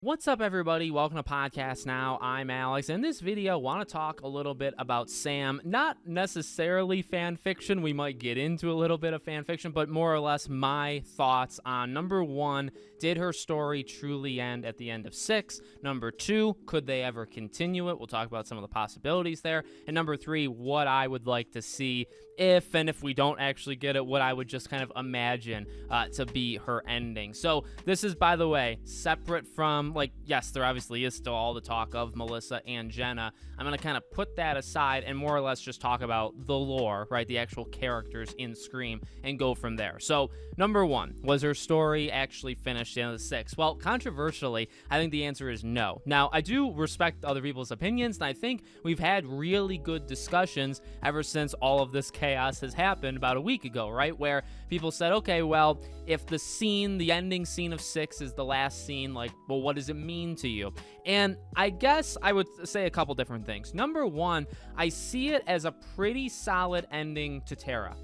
What's up, everybody? Welcome to Podcast Now. I'm Alex. In this video, I want to talk a little bit about Sam. Not necessarily fan fiction. We might get into a little bit of fan fiction, but more or less my thoughts on, number one, did her story truly end at the end of 6? Number 2, could they ever continue it? We'll talk about some of the possibilities there. And number 3, what I would like to see if we don't actually get it, what I would just kind of imagine to be her ending. So this is, by the way, separate from, yes, there obviously is still all the talk of Melissa and Jenna. I'm going to kind of put that aside and more or less just talk about the lore, right, the actual characters in Scream, and go from there. So, number 1, was her story actually finished in the 6? Well, controversially, I think the answer is no. Now, I do respect other people's opinions, and I think we've had really good discussions ever since all of this chaos has happened about a week ago, right, where people said, okay, well, if the ending scene of 6 is the last scene, well, what does it mean to you? And I guess I would say a couple different things. Number 1, I see it as a pretty solid ending to Tara.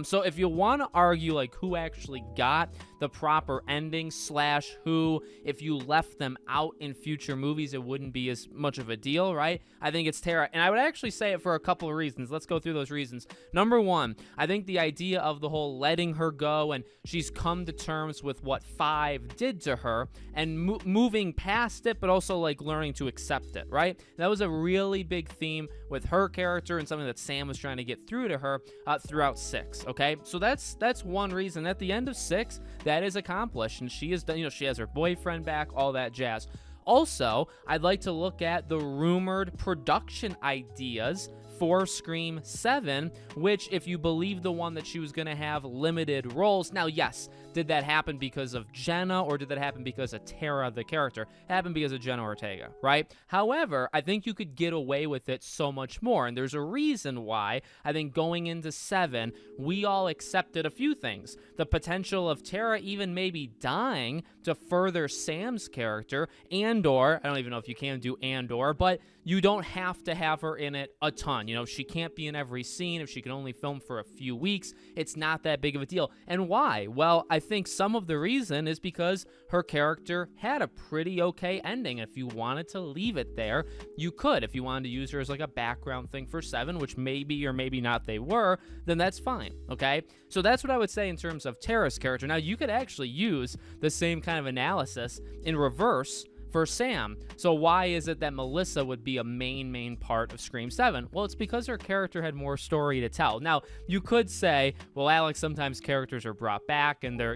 So if you want to argue who actually got the proper ending / who, if you left them out in future movies, it wouldn't be as much of a deal, right? I think it's Tara, and I would actually say it for a couple of reasons. Let's go through those reasons. Number 1, I think the idea of the whole letting her go, and she's come to terms with what 5 did to her, and moving past it, but also learning to accept it, right? That was a really big theme with her character and something that Sam was trying to get through to her throughout 6. Okay, so that's one reason. At the end of 6, that is accomplished, and she is done. She has her boyfriend back, all that jazz. Also, I'd like to look at the rumored production ideas for Scream 7, which, if you believe the one that she was going to have limited roles. Now, yes, did that happen because of Jenna, or did that happen because of Tara, the character? It happened because of Jenna Ortega, right? However, I think you could get away with it so much more, and there's a reason why. I think going into 7, we all accepted a few things. The potential of Tara even maybe dying to further Sam's character, and/or, I don't even know if you can do and/or, but you don't have to have her in it a ton. She can't be in every scene. If she can only film for a few weeks, it's not that big of a deal. And why? Well, I think some of the reason is because her character had a pretty okay ending. If you wanted to leave it there, you could. If you wanted to use her as a background thing for 7, which maybe or maybe not they were, then that's fine, okay? So that's what I would say in terms of Tara's character. Now, you could actually use the same kind of analysis in reverse for Sam. So why is it that Melissa would be a main part of Scream 7? Well, it's because her character had more story to tell. Now, you could say, well, Alex, sometimes characters are brought back and they're,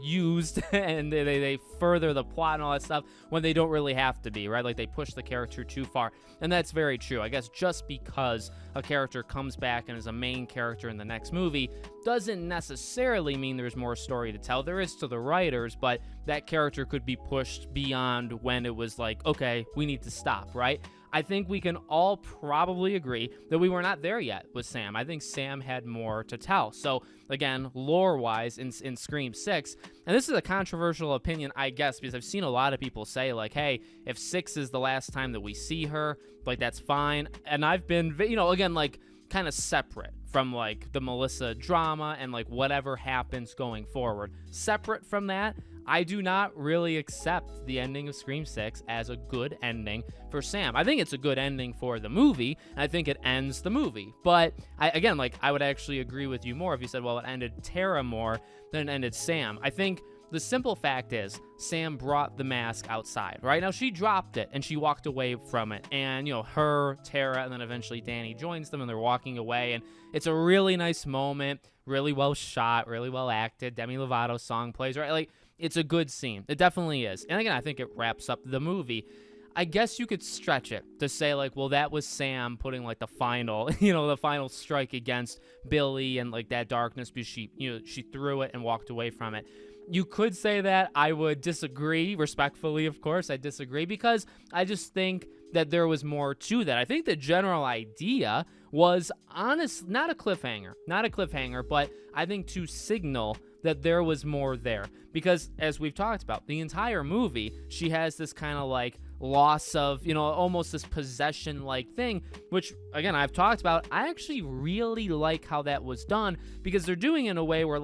used and they further the plot and all that stuff when they don't really have to be, right? They push the character too far. And that's very true. I guess just because a character comes back and is a main character in the next movie doesn't necessarily mean there's more story to tell. There is to the writers, but that character could be pushed beyond when it was okay, we need to stop, right? I think we can all probably agree that we were not there yet with Sam. I think Sam had more to tell. So, again, lore-wise, in Scream 6, and this is a controversial opinion, I guess, because I've seen a lot of people say, hey, if 6 is the last time that we see her, that's fine. And I've been, again, kind of separate from the Melissa drama and whatever happens going forward. Separate from that, I do not really accept the ending of Scream 6 as a good ending for Sam. I think it's a good ending for the movie, and I think it ends the movie. But, I would actually agree with you more if you said, well, it ended Tara more than it ended Sam. I think the simple fact is Sam brought the mask outside, right? Now, she dropped it, and she walked away from it. And, her, Tara, and then eventually Danny joins them, and they're walking away. And it's a really nice moment, really well shot, really well acted. Demi Lovato's song plays, right? It's a good scene. It definitely is. And again, I think it wraps up the movie. I guess you could stretch it to say, well, that was Sam putting, the final, the final strike against Billy and, that darkness, because she threw it and walked away from it. You could say that. I would disagree, respectfully, of course. I disagree, because I just think that there was more to that. I think the general idea was not a cliffhanger, but I think to signal that there was more there. Because, as we've talked about, the entire movie, she has this kind of loss of, almost this possession-like thing, which, again, I've talked about. I actually really like how that was done, because they're doing it in a way where,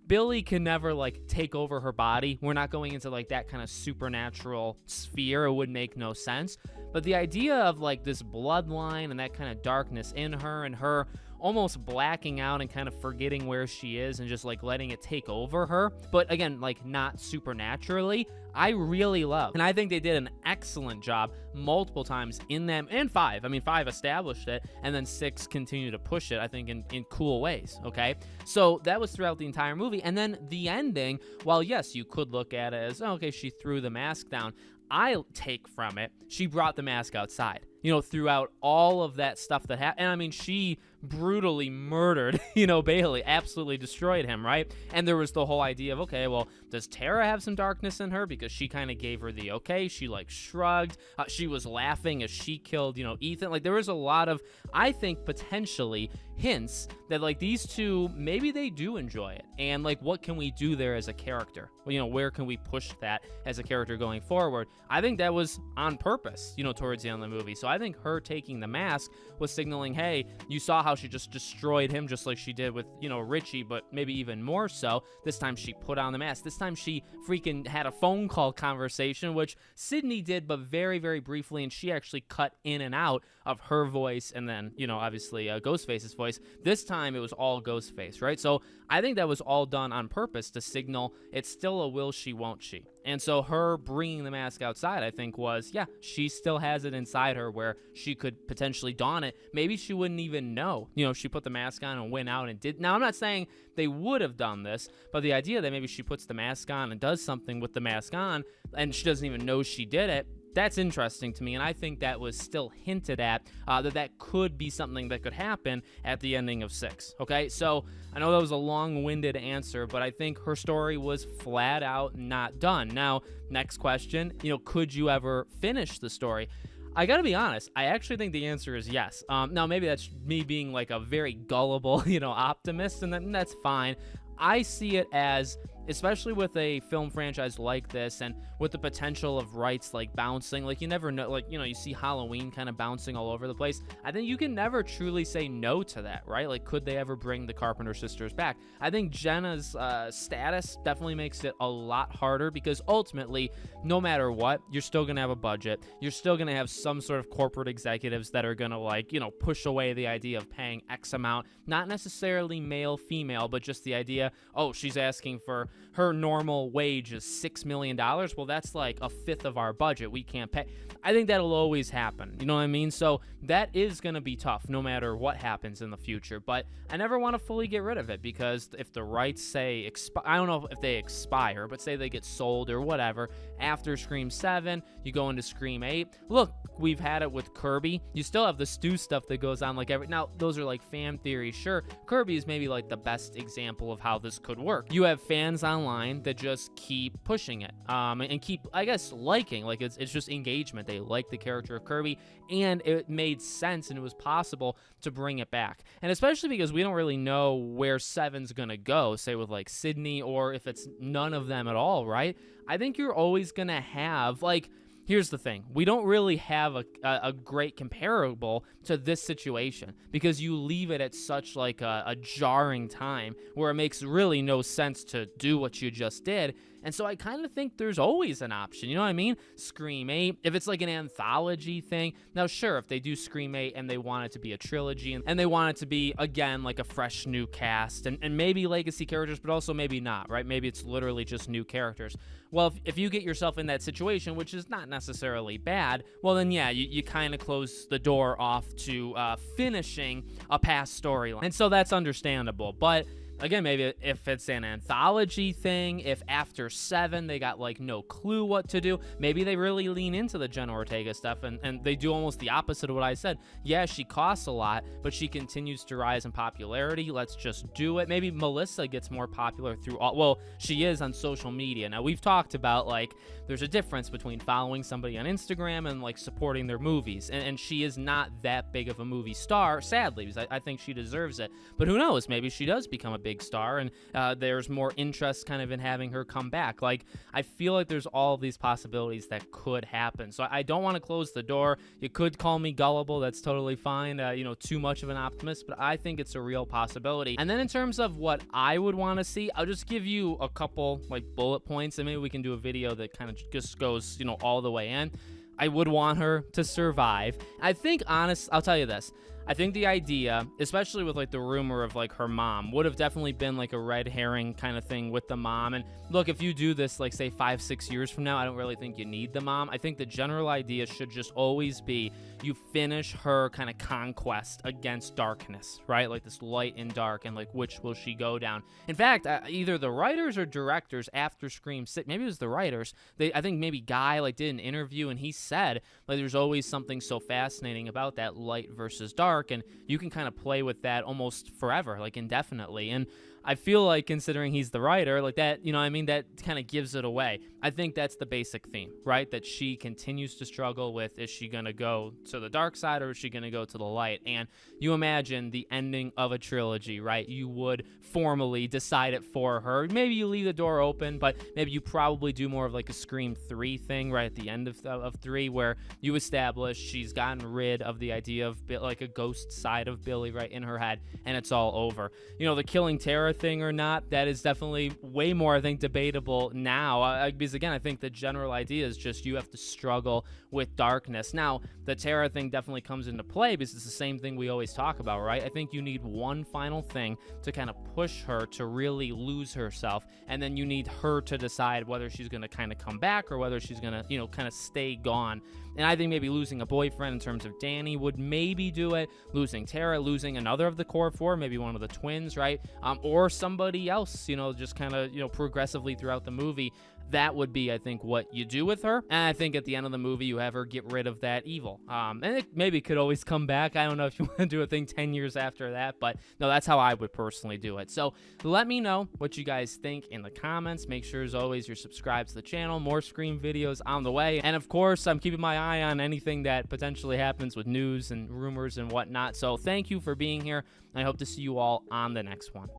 Billy can never like take over her body. We're not going into like that kind of supernatural sphere. It would make no sense. But the idea of like this bloodline and that kind of darkness in her and her almost blacking out and kind of forgetting where she is and just like letting it take over her, but again, like not supernaturally, I really love. And I think they did an excellent job multiple times in them, and 5. I mean, 5 established it, and then 6 continued to push it, I think, in cool ways, okay? So that was throughout the entire movie. And then the ending, while yes, you could look at it as, oh, okay, she threw the mask down, I take from it, she brought the mask outside, you know, throughout all of that stuff that happened. And I mean, she brutally murdered, you know, Bailey, absolutely destroyed him, right? And there was the whole idea of, okay, well, does Tara have some darkness in her? Because she kind of gave her the okay. She like shrugged. She was laughing as she killed, you know, Ethan. Like there was a lot of, I think, potentially hints that like these two, maybe they do enjoy it. And like, what can we do there as a character? Well, you know, where can we push that as a character going forward? I think that was on purpose, you know, towards the end of the movie. So I think her taking the mask was signaling, hey, you saw how she just destroyed him just like she did with, you know, Richie, but maybe even more so. This time she put on the mask. This time she freaking had a phone call conversation, which Sydney did, but very, very briefly, and she actually cut in and out of her voice and then, you know, obviously Ghostface's voice. This time it was all Ghostface, right? So I think that was all done on purpose to signal it's still a will she, won't she? And so her bringing the mask outside, I think, was, yeah, she still has it inside her where she could potentially don it. Maybe she wouldn't even know, you know, she put the mask on and went out and did. Now, I'm not saying they would have done this, but the idea that maybe she puts the mask on and does something with the mask on and she doesn't even know she did it, that's interesting to me, and I think that was still hinted at, that could be something that could happen at the ending of 6, okay? So I know that was a long-winded answer, but I think her story was flat out not done. Now, next question, you know, could you ever finish the story? I gotta be honest, I actually think the answer is yes. Now, maybe that's me being like a very gullible, you know, optimist, and that's fine. I see it as, especially with a film franchise like this and with the potential of rights like bouncing, like you never know, like, you know, you see Halloween kind of bouncing all over the place. I think you can never truly say no to that, right? Like, could they ever bring the Carpenter sisters back? I think Jenna's status definitely makes it a lot harder because ultimately, no matter what, you're still going to have a budget. You're still going to have some sort of corporate executives that are going to, like, you know, push away the idea of paying X amount, not necessarily male, female, but just the idea, oh, she's asking for her normal wage is $6 million. Well, that's like a fifth of our budget. We can't pay. I think that'll always happen. You know what I mean? So that is going to be tough no matter what happens in the future. But I never want to fully get rid of it because if the rights say, I don't know if they expire, but say they get sold or whatever, after Scream 7, you go into Scream 8. Look, we've had it with Kirby. You still have the Stu stuff that goes on like now those are like fan theories. Sure, Kirby is maybe like the best example of how this could work. You have fans online that just keep pushing it and keep, I guess, liking, like it's just engagement. They like the character of Kirby, and it made sense and it was possible to bring it back. And especially because we don't really know where 7's gonna go, say with like Sydney, or if it's none of them at all, right? I think you're always gonna have, like, here's the thing. We don't really have a great comparable to this situation because you leave it at such like a jarring time where it makes really no sense to do what you just did. And so I kind of think there's always an option. You know what I mean? Scream 8, if it's like an anthology thing. Now, sure, if they do Scream 8 and they want it to be a trilogy and they want it to be, again, like a fresh new cast and maybe legacy characters, but also maybe not, right? Maybe it's literally just new characters. Well, if you get yourself in that situation, which is not necessarily bad, well, then, yeah, you kind of close the door off to finishing a past storyline. And so that's understandable. But again, maybe if it's an anthology thing, if after 7 they got like no clue what to do, maybe they really lean into the Jenna Ortega stuff and they do almost the opposite of what I said. Yeah, she costs a lot, but she continues to rise in popularity. Let's just do it. Maybe Melissa gets more popular through all, well, she is on social media. Now, we've talked about like there's a difference between following somebody on Instagram and like supporting their movies. And she is not that big of a movie star, sadly, because I think she deserves it. But who knows? Maybe she does become a big big star, and there's more interest kind of in having her come back. Like, I feel like there's all of these possibilities that could happen. So I don't want to close the door. You could call me gullible. That's totally fine. Too much of an optimist, but I think it's a real possibility. And then in terms of what I would want to see, I'll just give you a couple like bullet points, and maybe we can do a video that kind of just goes, all the way in. I would want her to survive. I think, I'll tell you this. I think the idea, especially with like the rumor of like her mom, would have definitely been like a red herring kind of thing with the mom. And look, if you do this like say 5-6 years from now, I don't really think you need the mom. I think the general idea should just always be you finish her kind of conquest against darkness, right? Like this light and dark, and like which will she go down? In fact, either the writers or directors after Scream 6, maybe it was the writers, I think maybe Guy like did an interview and he said like there's always something so fascinating about that light versus dark, and you can kind of play with that almost forever, like indefinitely. And I feel like, considering he's the writer, like that, that kind of gives it away. I think that's the basic theme, right? That she continues to struggle with, is she going to go to the dark side or is she going to go to the light? And you imagine the ending of a trilogy, right? You would formally decide it for her. Maybe you leave the door open, but maybe you probably do more of like a Scream 3 thing right at the end of 3, where you establish she's gotten rid of the idea of like a ghost side of Billy right in her head, and it's all over. The killing Tara thing or not, that is definitely way more, I think, debatable now, because again, I think the general idea is just you have to struggle with darkness. Now, the Tara thing definitely comes into play because it's the same thing we always talk about, right? I think you need one final thing to kind of push her to really lose herself, and then you need her to decide whether she's going to kind of come back or whether she's going to, kind of stay gone. And I think maybe losing a boyfriend in terms of Danny would maybe do it. Losing Tara, losing another of the core four, maybe one of the twins, right? Or somebody else, just kind of, progressively throughout the movie. That would be, I think, what you do with her. And I think at the end of the movie, you have her get rid of that evil. And it maybe could always come back. I don't know if you want to do a thing 10 years after that, but no, that's how I would personally do it. So let me know what you guys think in the comments. Make sure, as always, you're subscribed to the channel. More Scream videos on the way. And of course, I'm keeping my eye on anything that potentially happens with news and rumors and whatnot. So thank you for being here. I hope to see you all on the next one.